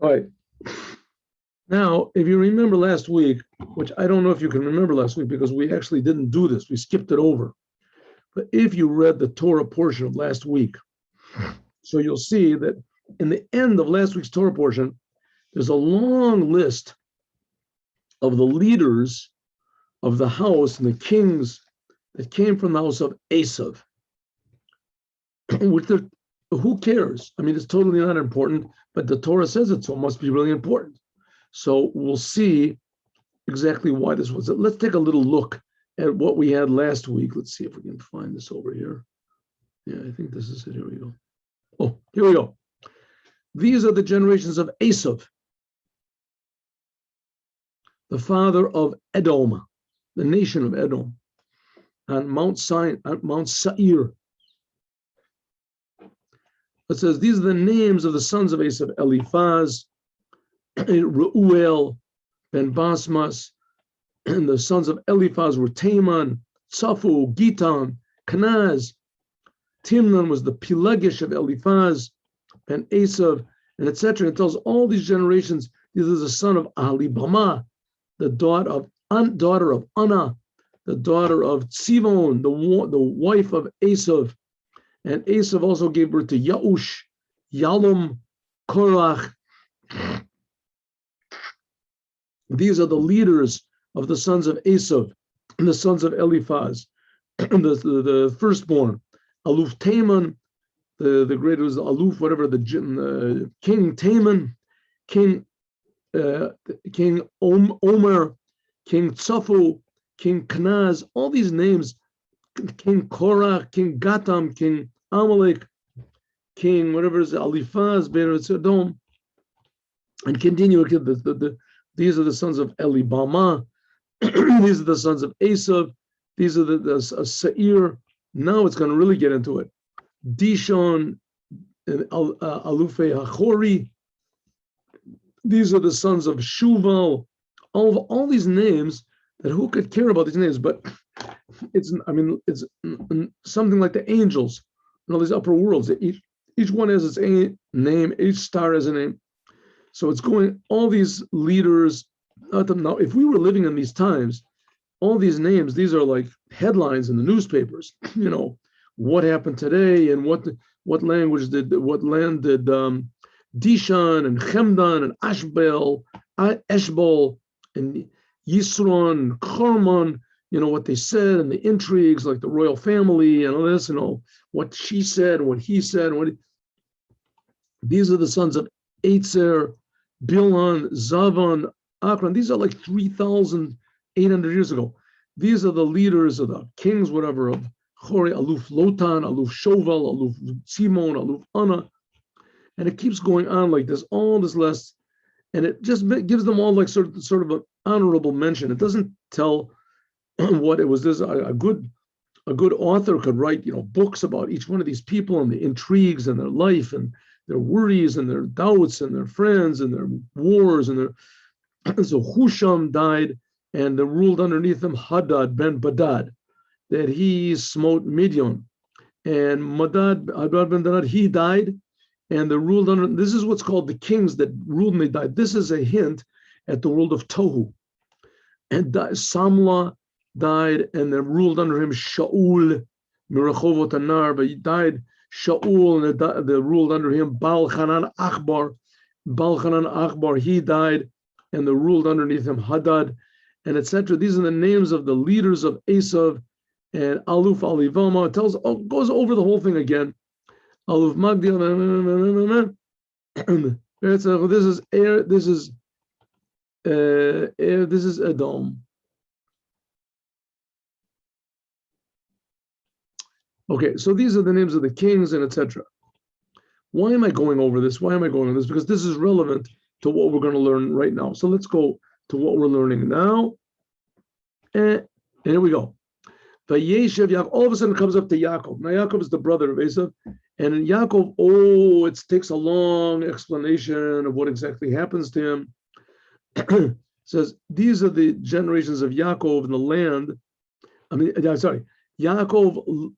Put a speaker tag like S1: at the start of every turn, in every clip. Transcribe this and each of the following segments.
S1: All right. Now, if you remember last week, which I don't know if you can remember last week because we actually didn't do this, we skipped it over. But if you read the Torah portion of last week, so you'll see that in the end of last week's Torah portion, there's a long list of the leaders of the house and the kings that came from the house of Esav. Who cares? I mean, it's totally not important, but the Torah says it, so it must be really important. So we'll see exactly why this was. Let's take a little look at what we had last week. Let's see if we can find this over here. Yeah, I think this is it. Here we go. Oh, here we go. These are the generations of Esav, the father of Edom, the nation of Edom, on Mount Seir. It says, these are the names of the sons of Esav: Eliphaz, Reuel, Ben Basmas, and the sons of Eliphaz were Taman, Tzafu, Gitam, Kenaz. Timnan was the Pelegish of Eliphaz, Ben Esav, and etc. It tells all these generations. This is the son of Ahlibama, the daughter of Anna, the daughter of Tzivon, the wife of Esav. And Esav also gave birth to Yaush, Yalom, Korach. These are the leaders of the sons of Esav and the sons of Eliphaz, the firstborn. Aluf Taman, the great was Aluf, whatever, the King Taman, King Omer, King Tzafu, King Kenaz, all these names, King Korach, King Gatam, King Amalek, King whatever is Eliphaz, Ben Sodom, and continue. These are the sons of Elibama. These are the sons of Esav. These are the Seir. Now it's going to really get into it. Dishon and Alufei Hachori. These are the sons of Shuval. All these names that who could care about these names? But it's something like the angels and all these upper worlds. Each one has its own name. Each star has a name. So it's going, all these leaders. Now, if we were living in these times, all these names, these are like headlines in the newspapers. You know, what happened today and what land did Dishan and Chemdan and Eshbol and Yisron and Karman, you know, what they said and the intrigues, like the royal family and all this, you know, what she said, what he said. These are the sons of Eitzer, Bilhan, Zavan, Akron. These are like 3,800 years ago. These are the leaders of the kings, whatever, of Chori, Aluf Lotan, Aluf Shoval, Aluf Simon, Aluf Anna. And it keeps going on like this, all this list. And it just gives them all like sort of an honorable mention. It doesn't tell what it was. There's a good author could write, you know, books about each one of these people and the intrigues and their life and their worries and their doubts and their friends and their wars and so Husham died and ruled underneath him Hadad ben Badad, that he smote Midian, and Hadad ben Badad, he died, and they ruled under. This is what's called the kings that ruled and they died. This is a hint at the world of Tohu. And Samla died, and they ruled under him Shaul, Mirachovot Anar, but he died. Shaul, and they ruled under him Baal Hanan Achbar, he died, and they ruled underneath him Hadad, and etc. These are the names of the leaders of Esav and Aluf Alivama. It goes over the whole thing again. Aluf Magdi. This is Edom. Okay, so these are the names of the kings and etc. Why am I going over this? Because this is relevant to what we're going to learn right now. So let's go to what we're learning now. And here we go. Vayeshev Yaakov, all of a sudden it comes up to Yaakov. Now Yaakov is the brother of Esav. And in Yaakov, it takes a long explanation of what exactly happens to him. It says, these are the generations of Yaakov in the land. Yaakov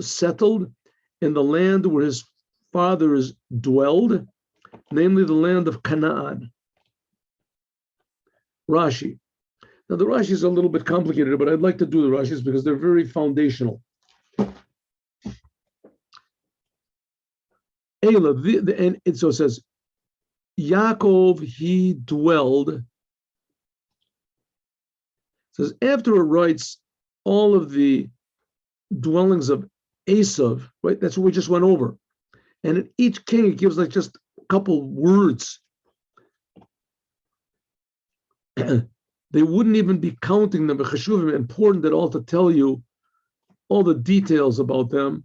S1: settled in the land where his fathers dwelled, namely the land of Canaan. Rashi. Now the Rashi is a little bit complicated, but I'd like to do the Rashis because they're very foundational. And so it says, Yaakov, he dwelled. It says, after it writes all of the dwellings of Esav, right? That's what we just went over. And in each king, it gives like just a couple words. They wouldn't even be counting them, but cheshuvim, important at all to tell you all the details about them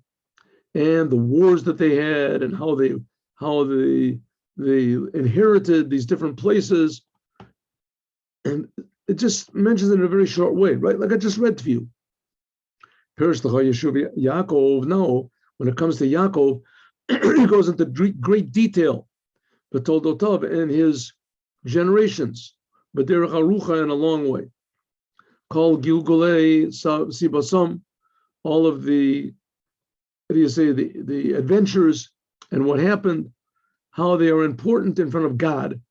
S1: and the wars that they had and how they inherited these different places. And it just mentions it in a very short way, right? Like I just read to you. Yaakov, now, when it comes to Yaakov, he goes into great detail, but Toldotov and his generations, but derech arucha in a long way. Called Gilgulei Sibasam, all of the, what do you say, the adventures and what happened, how they are important in front of God.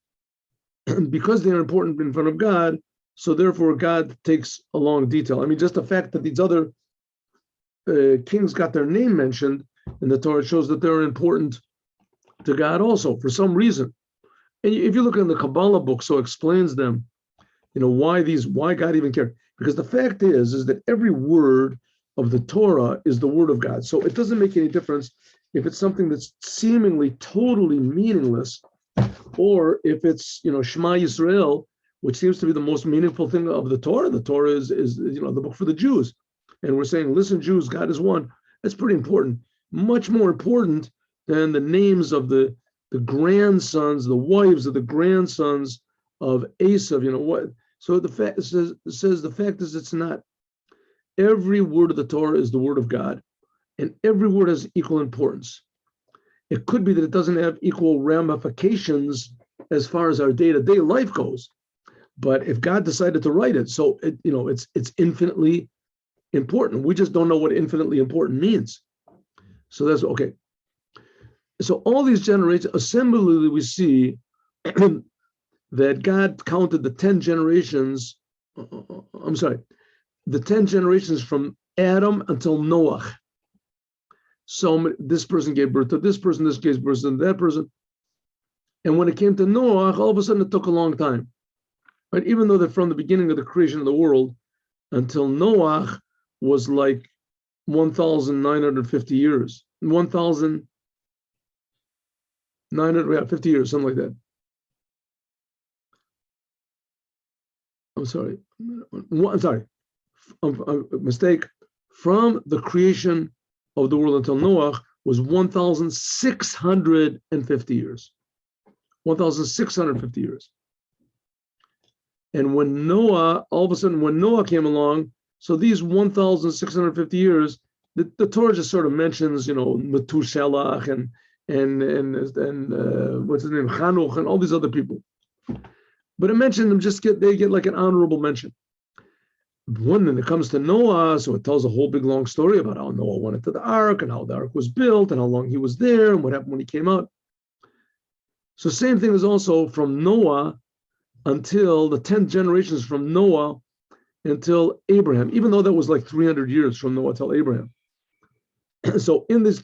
S1: And because they are important in front of God, so therefore God takes a long detail. I mean, just the fact that these other kings got their name mentioned in the Torah shows that they're important to God also for some reason. And if you look in the Kabbalah book, so it explains them, why God even cared. Because the fact is that every word of the Torah is the word of God. So it doesn't make any difference if it's something that's seemingly totally meaningless, or if it's, Shema Yisrael, which seems to be the most meaningful thing of the Torah. The Torah is the book for the Jews. And we're saying, listen, Jews, God is one. That's pretty important. Much more important than the names of the grandsons, the wives of the grandsons of Esav. What? So the fact says the fact is it's not. Every word of the Torah is the word of God, and every word has equal importance. It could be that it doesn't have equal ramifications as far as our day-to-day life goes, but if God decided to write it, so it's infinitely important. We just don't know what infinitely important means. So that's okay. So all these generations, assembly, we see that God counted the 10 generations. The 10 generations from Adam until Noah. So this person gave birth to this person, this gave birth to that person. And when it came to Noah, all of a sudden it took a long time. Right? Even though that from the beginning of the creation of the world until Noah was like 1,950 years. 1,950 years, something like that. I'm sorry. Mistake. From the creation of the world until Noah was 1,650 years. 1,650 years. And when Noah, all of a sudden, when Noah came along, so these 1,650 years, the Torah just sort of mentions, Methuselah and what's his name, Chanuch, and all these other people. But it mentioned them, they get like an honorable mention. When it comes to Noah, so it tells a whole big long story about how Noah went into the ark and how the ark was built and how long he was there and what happened when he came out. So same thing is also from Noah until the 10 generations from Noah until Abraham, even though that was like 300 years from Noah till Abraham. So in these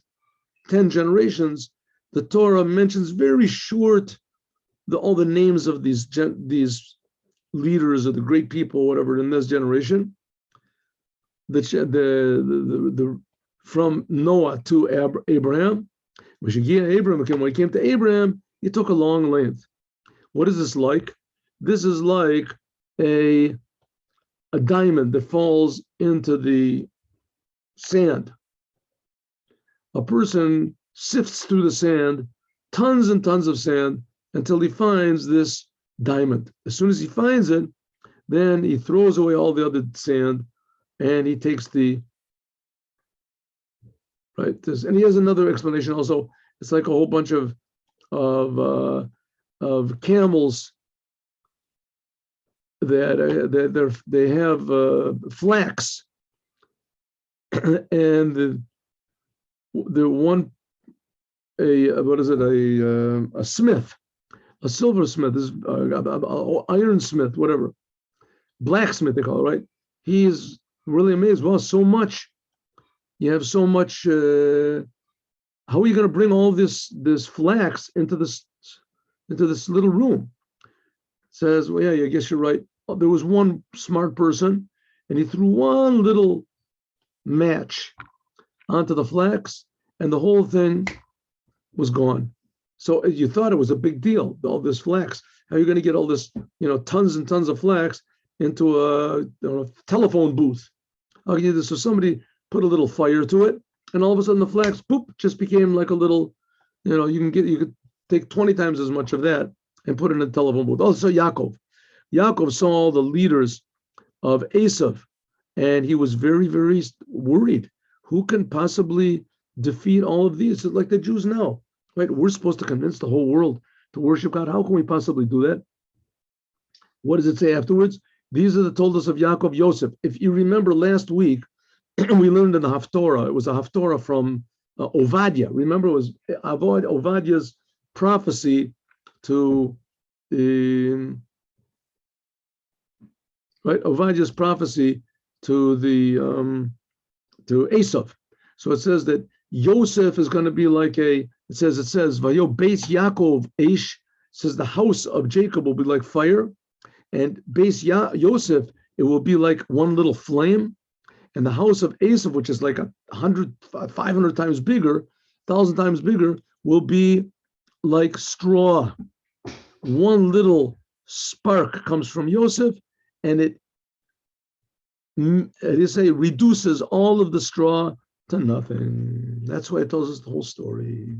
S1: 10 generations, the Torah mentions very short all the names of these leaders or the great people, whatever, in this generation. The from Noah to Abraham. When he came to Abraham, he took a long length. What is this like? This is like a diamond that falls into the sand. A person sifts through the sand, tons and tons of sand, until he finds this diamond. As soon as he finds it, then he throws away all the other sand, and he takes and he has another explanation also. It's like a whole bunch of camels that they have flax, and the one what is it? A smith, a silversmith, this ironsmith, whatever, blacksmith they call it, right? He's really amazed. Well, so much. You have so much. How are you going to bring all this flax into this little room? Says, well, yeah, I guess you're right. There was one smart person, and he threw one little match onto the flax, and the whole thing was gone. So you thought it was a big deal, all this flax. How are you going to get all this, tons and tons of flax into a telephone booth? How can you do this? So somebody put a little fire to it, and all of a sudden the flax, poop, just became like a little, you could take 20 times as much of that and put it in a telephone booth. Also, Yaakov saw all the leaders of Esav, and he was very, very worried. Who can possibly defeat all of these? It's like the Jews now, right? We're supposed to convince the whole world to worship God. How can we possibly do that? What does it say afterwards? These are the toldos of Yaakov Josef. If you remember last week, we learned in the Haftorah, it was a Haftorah from Ovadia. Remember, it was Ovadia's prophecy to Ovadia's prophecy to to Esav. So it says that Joseph is going to be like it says, Vayo Beis Yaakov Eish, says the house of Jacob will be like fire, and Beis Yosef, it will be like one little flame, and the house of Esav, which is like 500 times bigger, 1,000 times bigger, will be like straw. One little spark comes from Yosef, and it reduces all of the straw to nothing. That's why it tells us the whole story.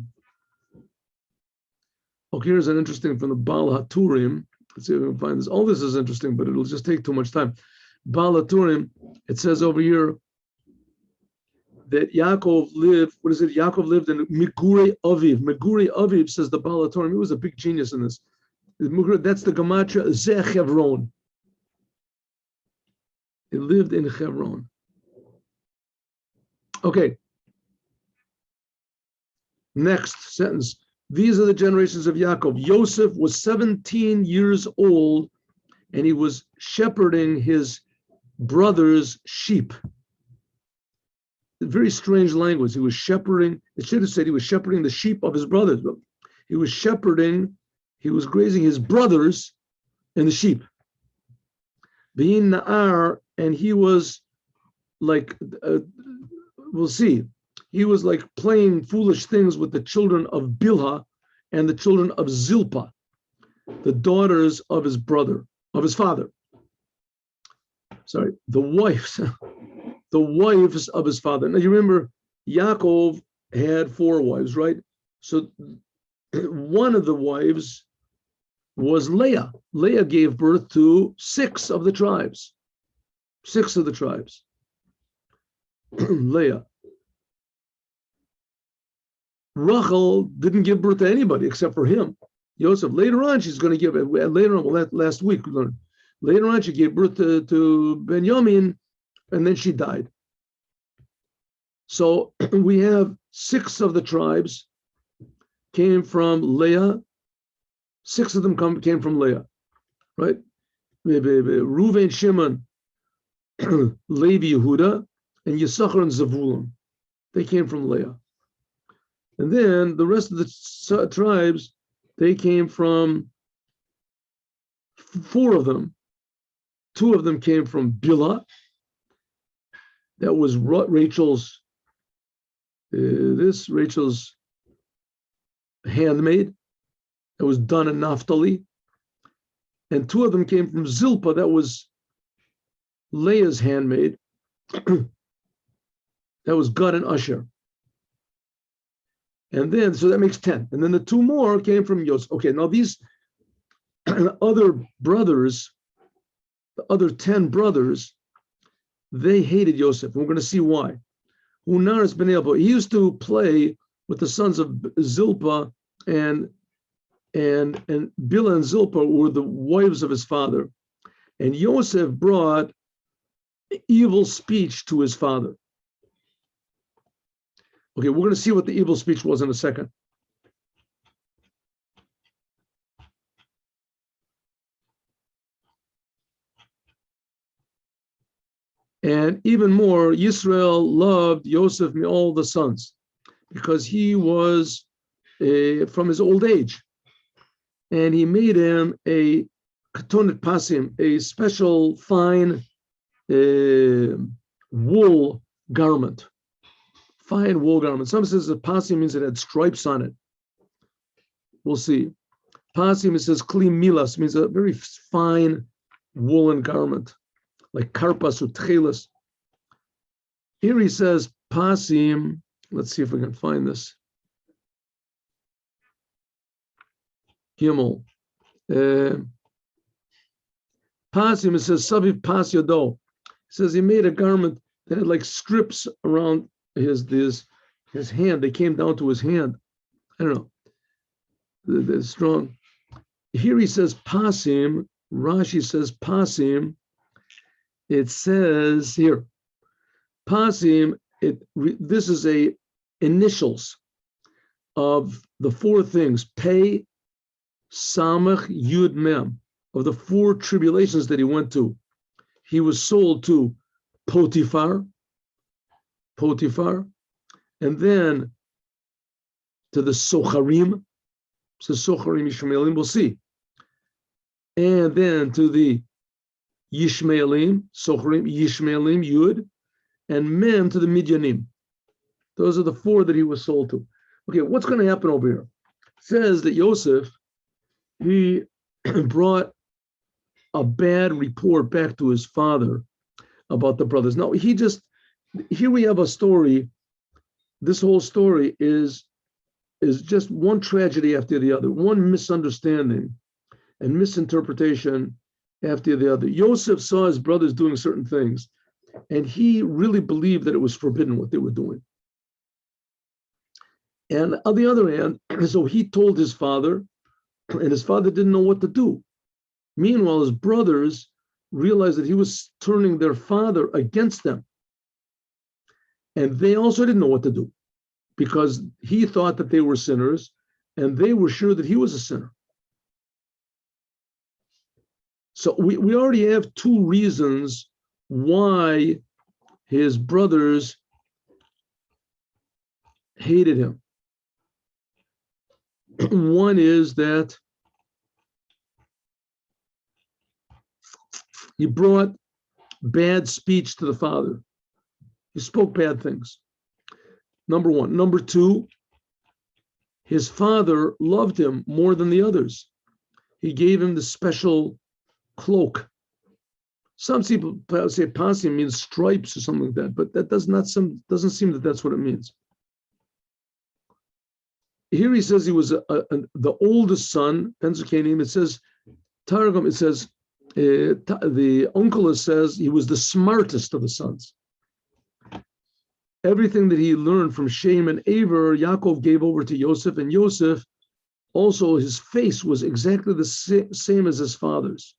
S1: Okay, here's an interesting from the Baal HaTurim. Let's see if we can find this. All this is interesting, but it'll just take too much time. Baal HaTurim, it says over here that Yaakov lived, Yaakov lived in Megurei Aviv. Megurei Aviv, says the Baal HaTurim. He was a big genius in this. That's the Gematria Zeh Chevron. He lived in Hebron. Okay. Next sentence. These are the generations of Yaakov. Joseph was 17 years old, and he was shepherding his brother's sheep. Very strange language. He was shepherding. It should have said he was shepherding the sheep of his brothers. But he was grazing his brothers and the sheep. Being Na'ar, and he was like, we'll see, he was like playing foolish things with the children of Bilhah and the children of Zilpah, the daughters of his father. Sorry, the wives of his father. Now you remember, Yaakov had 4 wives, right? So one of the wives was Leah. Leah gave birth to 6 of the tribes. 6 of the tribes. Leah. Rachel didn't give birth to anybody except for him, Joseph. Later on, she's going to give it. Last week we learned. Later on, she gave birth to Benjamin, and then she died. So we have 6 of the tribes came from Leah. 6 of them came from Leah, right? Reuven, Shimon, Levi, Yehuda, and Yisachar and Zavulun. They came from Leah. And then the rest of the tribes, they came from 4 of them. 2 of them came from Bilhah. That was Rachel's handmaid. That was done in Naphtali. And 2 of them came from Zilpah. That was Leah's handmaid. That was Gad and Asher. And then, so that makes 10. And then the 2 more came from Yosef. Okay, now these other brothers, the other 10 brothers, they hated Yosef. And we're going to see why. Unaris ben Elbo, he used to play with the sons of Zilpah, and Bilhah and Zilpah were the wives of his father. And Yosef brought evil speech to his father. Okay, we're going to see what the evil speech was in a second. And even more, Yisrael loved Joseph all the sons because he was from his old age. And he made him a katonet pasim, a special fine wool garment. Fine wool garment. Some says the pasim means it had stripes on it. We'll see. Pasim, it says kli milas, means a very fine woolen garment, like karpas or tchelas. Here he says pasim. Let's see if we can find this. Gimel. Pasim, it says saviv pas yodo. It says he made a garment that had like strips around his hand. They came down to his hand. I don't know. They're strong. Here he says pasim. Rashi says pasim. It says here pasim. This is a initials of the four things: pei, samach, yud, mem, of the four tribulations that he went to. He was sold to Potiphar, and then to the Socharim. So Socharim Yishmaelim, we'll see. And then to the Yishmaelim, Socharim Yishmaelim, Yud, and Mem to the Midyanim. Those are the four that he was sold to. Okay, what's going to happen over here? It says that Joseph, he brought a bad report back to his father about the brothers. Now, here we have a story. This whole story is just one tragedy after the other, one misunderstanding and misinterpretation after the other. Joseph saw his brothers doing certain things, and he really believed that it was forbidden what they were doing. And on the other hand, so he told his father, and his father didn't know what to do. Meanwhile, his brothers realized that he was turning their father against them. And they also didn't know what to do because he thought that they were sinners and they were sure that he was a sinner. So we already have two reasons why his brothers hated him. One is that he brought bad speech to the father. He spoke bad things. Number one. Number two, his father loved him more than the others. He gave him the special cloak. Some people say pasim means stripes or something like that, but that doesn't seem that that's what it means. Here he says he was the oldest son, Pensacola. It says Targum. It says the uncle says he was the smartest of the sons. Everything that he learned from Shem and Aver, Yaakov gave over to Joseph, and Joseph also, his face was exactly the same as his father's.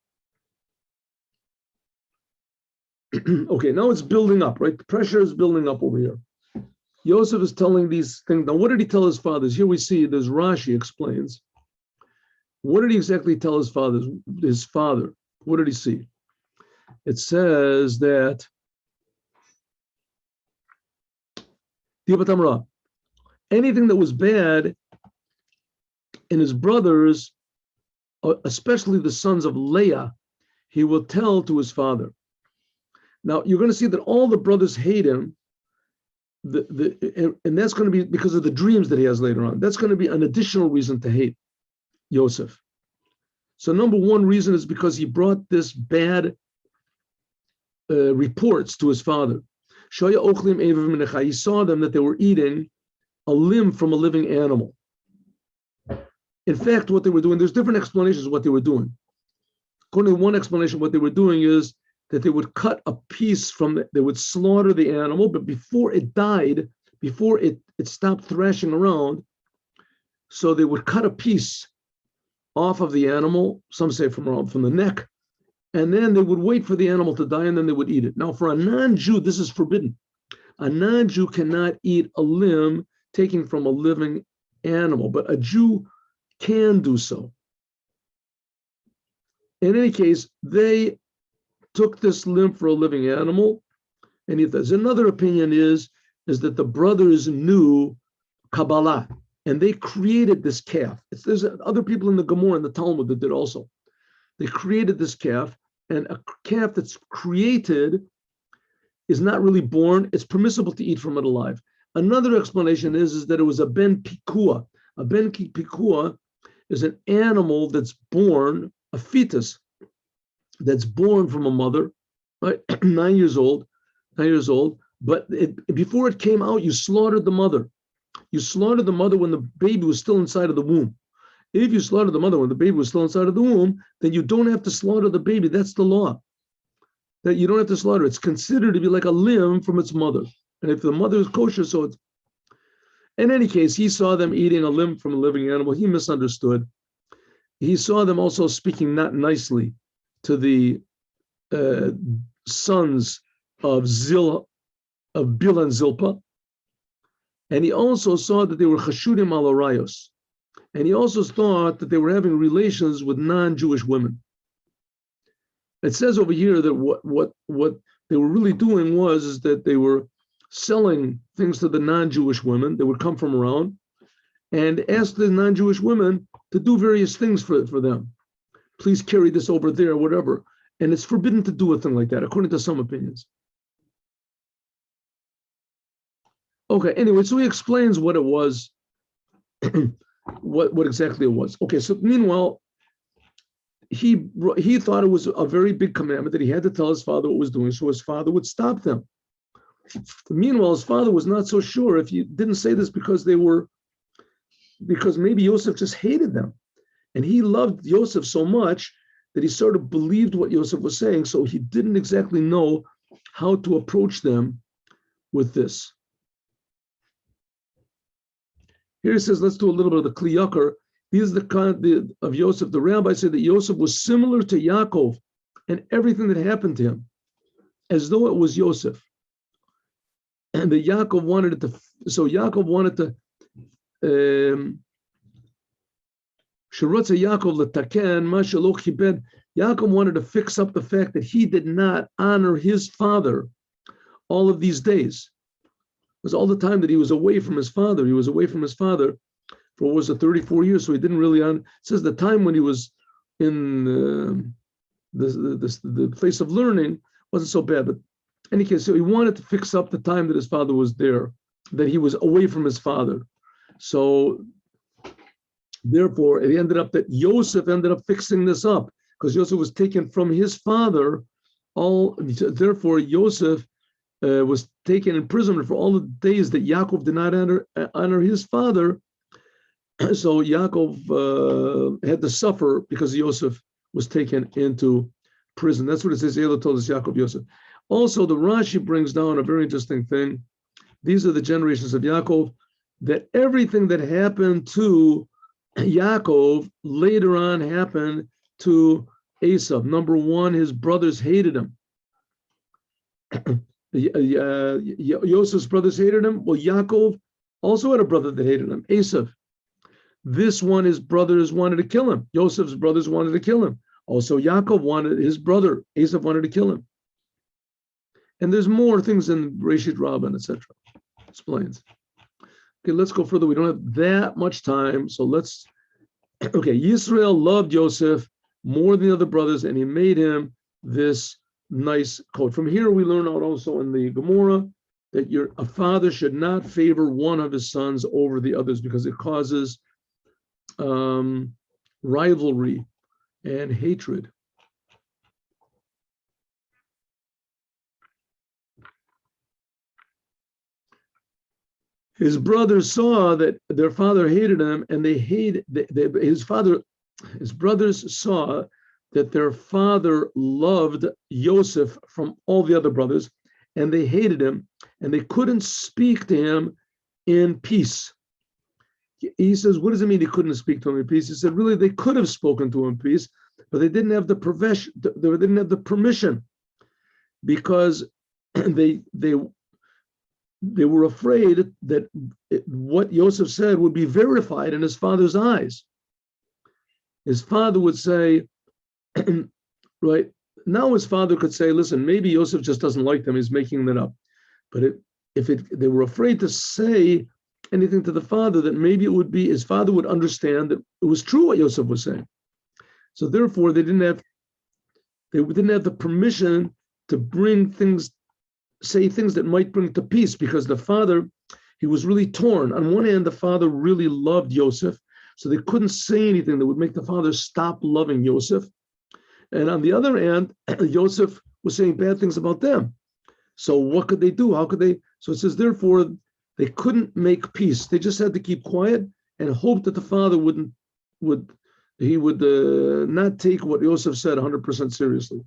S1: Okay, now it's building up, right? The pressure is building up over here. Joseph is telling these things. Now, what did he tell his fathers? Here we see, there's Rashi explains. What did he exactly tell his father? What did he see? It says that anything that was bad in his brothers, especially the sons of Leah, he will tell to his father. Now, you're going to see that all the brothers hate him, and that's going to be because of the dreams that he has later on. That's going to be an additional reason to hate Joseph. So number one reason is because he brought this bad reports to his father. He saw them that they were eating a limb from a living animal. In fact, what they were doing, there's different explanations of what they were doing. According to one explanation, what they were doing is that they would cut a piece they would slaughter the animal, but before it died, before it stopped thrashing around, so they would cut a piece off of the animal, some say from the neck, and then they would wait for the animal to die, and then they would eat it. Now, for a non-Jew, this is forbidden. A non-Jew cannot eat a limb taken from a living animal, but a Jew can do so. In any case, they took this limb for a living animal, And if there's another opinion is that the brothers knew Kabbalah and they created this calf. There's other people in the Gemara and the Talmud that did also. They created this calf, and a calf that's created is not really born. It's permissible to eat from it alive. Another explanation is that it was a ben pikua. A ben pikua is an animal that's born, a fetus that's born from a mother, right? 9 years old, but before it came out, you slaughtered the mother. You slaughtered the mother when the baby was still inside of the womb. If you slaughtered the mother when the baby was still inside of the womb, then you don't have to slaughter the baby. That's the law. That you don't have to slaughter. It's considered to be like a limb from its mother. And if the mother is kosher, so it's... In any case, he saw them eating a limb from a living animal. He misunderstood. He saw them also speaking not nicely to the sons of Bil and Zilpah. And he also saw that they were chashudim al arayos. And he also thought that they were having relations with non-Jewish women. It says over here that what they were really doing is that they were selling things to the non-Jewish women that would come from around and ask the non-Jewish women to do various things for them. Please carry this over there, whatever. And it's forbidden to do a thing like that, according to some opinions. Okay, anyway, so he explains what it was, what exactly it was. Okay, so meanwhile, he thought it was a very big commandment that he had to tell his father what he was doing, so his father would stop them. Meanwhile, his father was not so sure if he didn't say this because maybe Joseph just hated them. And he loved Joseph so much that he sort of believed what Joseph was saying, so he didn't exactly know how to approach them with this. Here he says, let's do a little bit of the Kli Ykar. These are the kind of Joseph. The rabbi said that Joseph was similar to Yaakov and everything that happened to him, as though it was Joseph. And that Yaakov wanted it to, so Yaakov wanted to, Yaakov wanted to fix up the fact that he did not honor his father all of these days. It was all the time that he was away from his father. He was away from his father for, what was it, 34 years, so he didn't really it says the time when he was in the place of learning wasn't so bad, but in any case, so he wanted to fix up the time that his father was there, that he was away from his father. So therefore, it ended up that Joseph ended up fixing this up because Joseph was taken from his father. Therefore, Joseph was taken in prison for all the days that Yaakov did not honor his father. So Yaakov had to suffer because Joseph was taken into prison. That's what it says. Ela told us Yaakov Joseph. Also, the Rashi brings down a very interesting thing. These are the generations of Yaakov, that everything that happened to Yaakov later on happened to Esau. Number one, his brothers hated him. Joseph's brothers hated him. Well, Yaakov also had a brother that hated him, Esau. This one, his brothers wanted to kill him. Joseph's brothers wanted to kill him. Also, Yaakov wanted, his brother, Esau, wanted to kill him. And there's more things in Reshit Rabbah, etc. Explains. Okay, let's go further. We don't have that much time, so let's. Okay, Yisrael loved Joseph more than the other brothers, and he made him this nice coat. From here, we learn out also in the Gemara that a father should not favor one of his sons over the others because it causes rivalry and hatred. His brothers saw that their father hated him, and they hated his brothers saw that their father loved Joseph from all the other brothers, and they hated him, and they couldn't speak to him in peace. He says, what does it mean he couldn't speak to him in peace? He said, really, they could have spoken to him in peace, but they didn't have the profession, they didn't have the permission, because they were afraid that what Joseph said would be verified in his father's eyes. His father would say, right, now his father could say, listen, maybe Joseph just doesn't like them. He's making that up. But they were afraid to say anything to the father, that maybe it would be, his father would understand that it was true what Joseph was saying. So therefore, they didn't have the permission to say things that might bring to peace, because the father, he was really torn. On one hand, the father really loved Joseph, so they couldn't say anything that would make the father stop loving Joseph. And on the other hand, Joseph was saying bad things about them. So what could they do? How could they? So it says, therefore, they couldn't make peace. They just had to keep quiet and hope that the father would not take what Joseph said 100% seriously.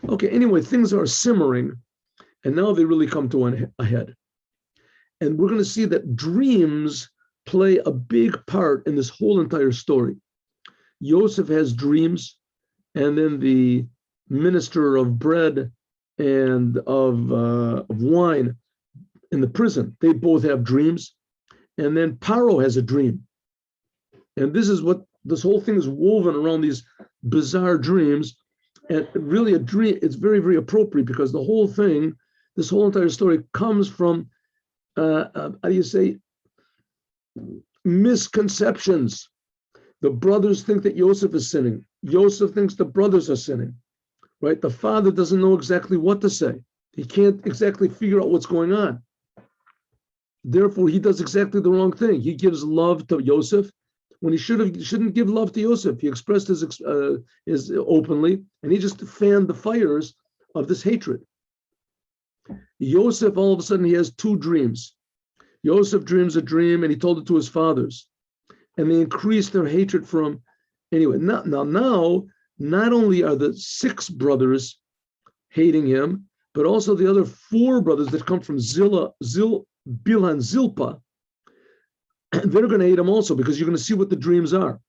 S1: Okay, anyway, things are simmering, and now they really come to a head. And we're going to see that dreams play a big part in this whole entire story. Joseph has dreams, and then the minister of bread and of wine in the prison, they both have dreams. And then Paro has a dream. And this whole thing is woven around these bizarre dreams. And really a dream, it's very, very appropriate, because the whole thing, this whole entire story comes from, how do you say, misconceptions. The brothers think that Joseph is sinning. Joseph thinks the brothers are sinning, right? The father doesn't know exactly what to say. He can't exactly figure out what's going on. Therefore, he does exactly the wrong thing. He gives love to Joseph when he shouldn't give love to Joseph. He expressed his openly, and he just fanned the fires of this hatred. Joseph, all of a sudden, he has two dreams. Joseph dreams a dream, and he told it to his fathers, and they increased their hatred for him. Anyway, now, not only are the 6 brothers hating him, but also the other 4 brothers that come from Bilhan, Zilpah, they're going to hate him also, because you're going to see what the dreams are.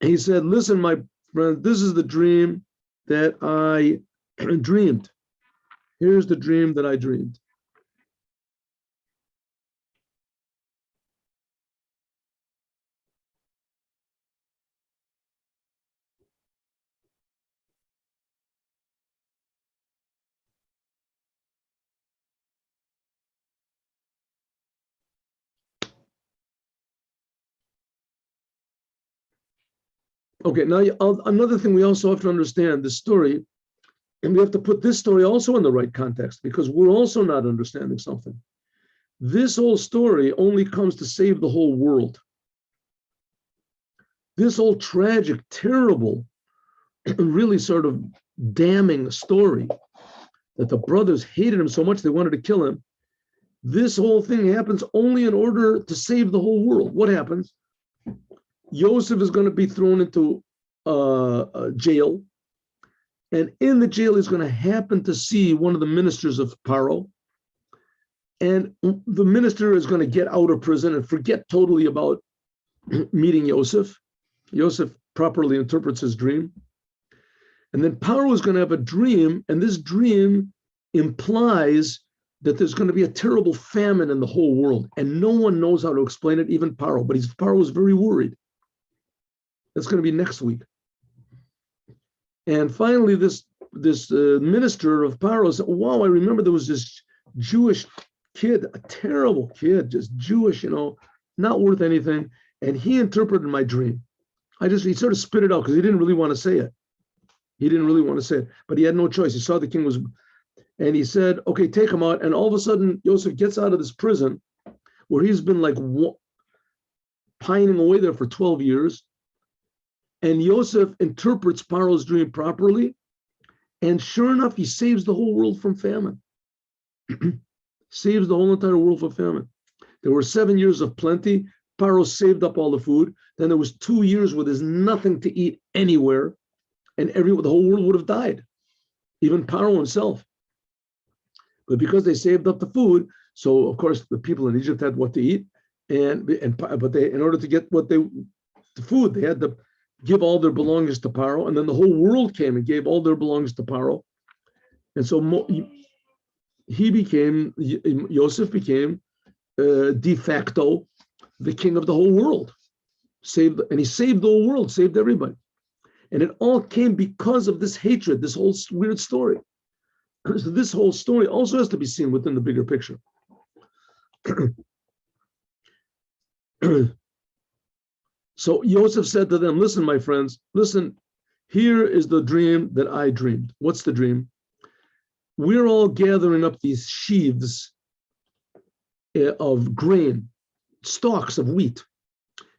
S1: And he said, listen, my friend, this is the dream that I dreamed. Here's the dream that I dreamed. Okay, now another thing we also have to understand this story, and we have to put this story also in the right context, because we're also not understanding something. This whole story only comes to save the whole world. This whole tragic, terrible, really sort of damning story that the brothers hated him so much they wanted to kill him. This whole thing happens only in order to save the whole world. What happens? Joseph is going to be thrown into jail. And in the jail, he's going to happen to see one of the ministers of Paro. And the minister is going to get out of prison and forget totally about meeting Joseph. Joseph properly interprets his dream. And then Paro is going to have a dream, and this dream implies that there's going to be a terrible famine in the whole world. And no one knows how to explain it, even Paro. But Paro is very worried. That's going to be next week. And finally, this minister of Paro said, wow, I remember there was this Jewish kid, a terrible kid, just Jewish, not worth anything. And he interpreted my dream. He sort of spit it out because he didn't really want to say it. But he had no choice. He saw the king was, and he said, okay, take him out. And all of a sudden, Joseph gets out of this prison where he's been like pining away there for 12 years. And Joseph interprets Paro's dream properly. And sure enough, he saves the whole world from famine. Saves the whole entire world from famine. There were 7 years of plenty. Paro saved up all the food. Then there was 2 years where there's nothing to eat anywhere. And the whole world would have died. Even Paro himself. But because they saved up the food, so of course the people in Egypt had what to eat. But they, in order to get the food, they had to give all their belongings to Paro, and then the whole world came and gave all their belongings to Paro. And so Joseph became de facto the king of the whole world. He saved the whole world, saved everybody. And it all came because of this hatred, this whole weird story. So this whole story also has to be seen within the bigger picture. So Joseph said to them, listen, my friends, listen, here is the dream that I dreamed. What's the dream? We're all gathering up these sheaves of grain, stalks of wheat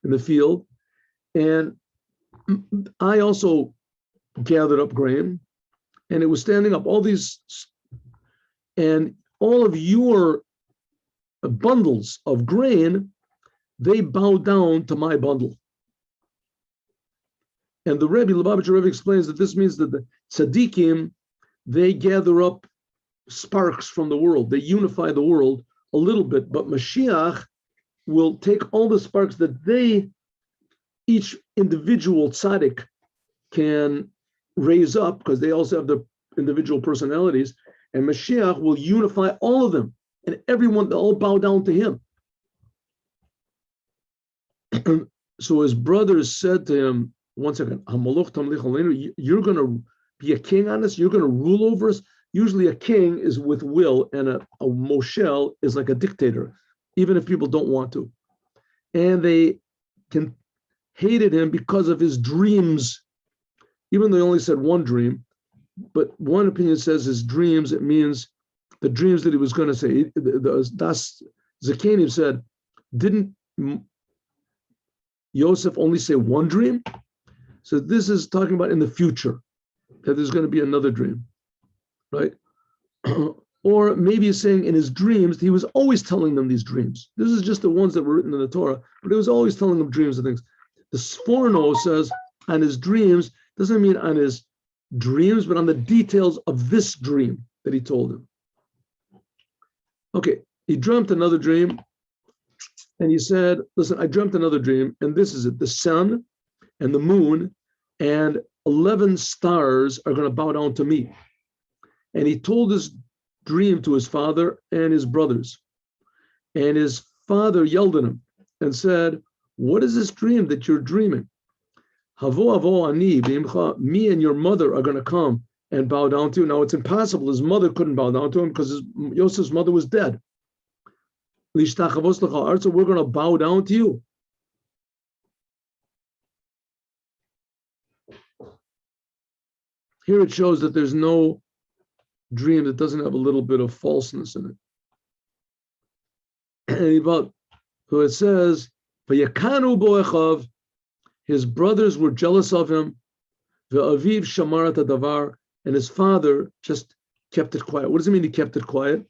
S1: in the field. And I also gathered up grain, and it was standing up, all these, and all of your bundles of grain, they bow down to my bundle. And the Rebbe, Lubavitcher Rebbe, explains that this means that the tzaddikim, they gather up sparks from the world. They unify the world a little bit, but Mashiach will take all the sparks that they, each individual tzaddik, can raise up, because they also have their individual personalities, and Mashiach will unify all of them, and everyone, they'll all bow down to him. So his brothers said to him, one second, you're going to be a king on us? You're going to rule over us? Usually a king is with will, and a moshel is like a dictator, even if people don't want to. And they hated him because of his dreams, even though he only said one dream. But one opinion says his dreams, it means the dreams that he was going to say. Das Zakanim said, didn't Joseph only say one dream? So this is talking about in the future, that there's going to be another dream, right? Or maybe he's saying in his dreams, he was always telling them these dreams. This is just the ones that were written in the Torah, but he was always telling them dreams and things. The Sforno says on his dreams, doesn't mean on his dreams, but on the details of this dream that he told him. Okay, he dreamt another dream, and he said, listen, I dreamt another dream, and this is it. The sun and the moon and 11 stars are going to bow down to me. And he told his dream to his father and his brothers. And his father yelled at him and said, what is this dream that you're dreaming? Havo avo ani b'imcha, me and your mother are going to come and bow down to you. Now it's impossible. His mother couldn't bow down to him because Yosef's mother was dead. We're going to bow down to you. Here it shows that there's no dream that doesn't have a little bit of falseness in it. And so it says, "Vayakanu boechav," his brothers were jealous of him. Ve'aviv shamarat hadavar, and his father just kept it quiet. What does it mean he kept it quiet?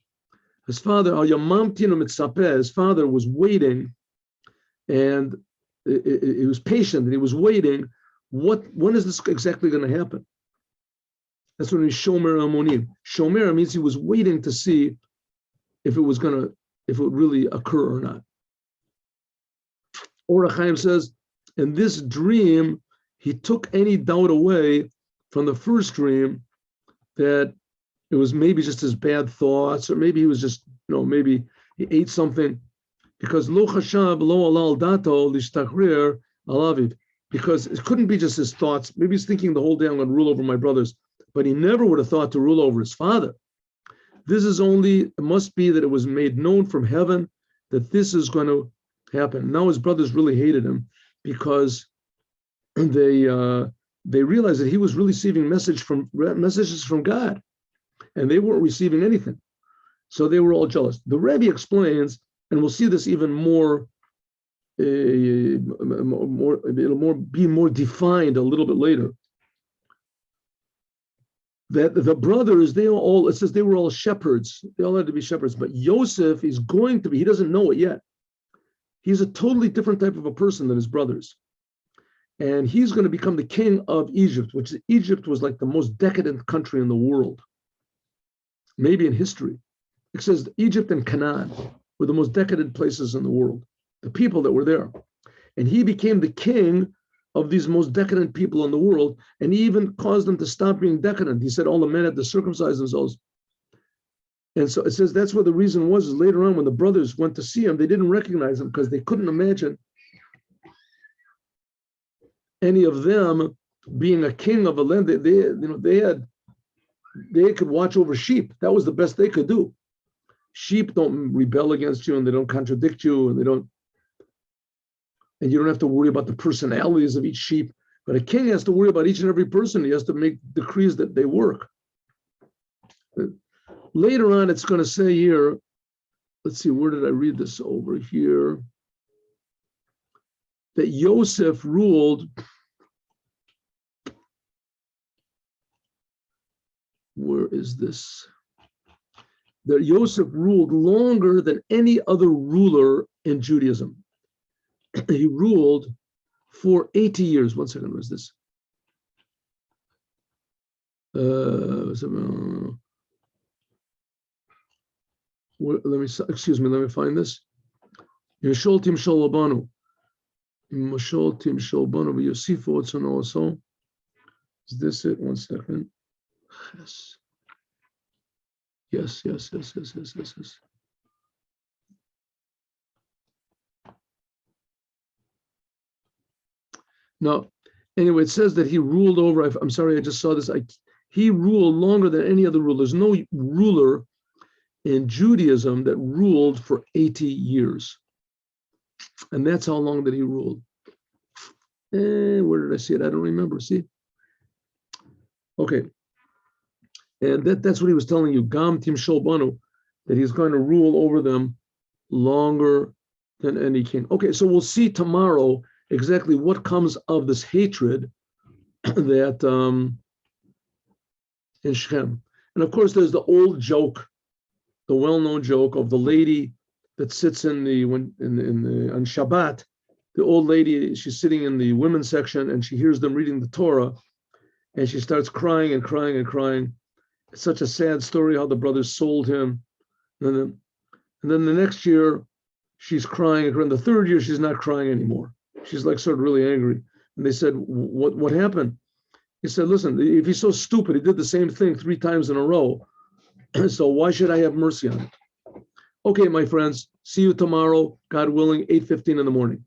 S1: His father, his father was waiting, and he was patient, and he was waiting. When is this exactly going to happen? That's when he's shomer amonim. Shomer means he was waiting to see if it would really occur or not. Or HaChaim says, in this dream, he took any doubt away from the first dream that it was maybe just his bad thoughts, or maybe he was just, maybe he ate something, because lo chashab lo alal dato lishtachrir alaviv, because it couldn't be just his thoughts. Maybe he's thinking the whole day, I'm going to rule over my brothers, but he never would have thought to rule over his father. It must be that it was made known from heaven that this is going to happen. Now his brothers really hated him because they realized that he was really receiving messages from God, and they weren't receiving anything. So they were all jealous. The Rebbe explains, and we'll see this even more, it'll be more defined a little bit later, that the brothers, it says they were all shepherds. They all had to be shepherds, but Joseph is going to be, he doesn't know it yet. He's a totally different type of a person than his brothers. And he's going to become the king of Egypt, which Egypt was like the most decadent country in the world, maybe in history. It says Egypt and Canaan were the most decadent places in the world, the people that were there. And he became the king of these most decadent people in the world, and he even caused them to stop being decadent. He said all the men had to circumcise themselves. And so it says that's what the reason was, is later on when the brothers went to see him, they didn't recognize him because they couldn't imagine any of them being a king of a land, they could watch over sheep. That was the best they could do. Sheep don't rebel against you, and they don't contradict you, and you don't have to worry about the personalities of each sheep. But a king has to worry about each and every person. He has to make decrees that they work. Later on, it's going to say here, let's see, where did I read this over here? That Josef ruled, where is this? That Josef ruled longer than any other ruler in Judaism. He ruled for 80 years. One second, where's this? Let me find this. Yesholtim Sholabanu. Yesholtim Sholabanu Yosifu Otzano also. Is this it? One second. Yes. No, anyway, it says that he ruled over, I'm sorry, I just saw this. He ruled longer than any other ruler. There's no ruler in Judaism that ruled for 80 years. And that's how long that he ruled. Where did I see it? I don't remember. See? Okay. And that's what he was telling you, Gam Tim Sholbanu, that he's going to rule over them longer than any king. Okay, so we'll see tomorrow exactly what comes of this hatred that in Shechem. And of course, there's the old joke, the well-known joke of the lady that sits on Shabbat. The old lady, she's sitting in the women's section and she hears them reading the Torah, and she starts crying and crying and crying. It's such a sad story how the brothers sold him. And then the next year, she's crying. And the third year, she's not crying anymore. She's like sort of really angry. And they said, what happened? He said, listen, if he's so stupid, he did the same thing 3 times in a row. So why should I have mercy on him? Okay, my friends, see you tomorrow, God willing, 8:15 in the morning.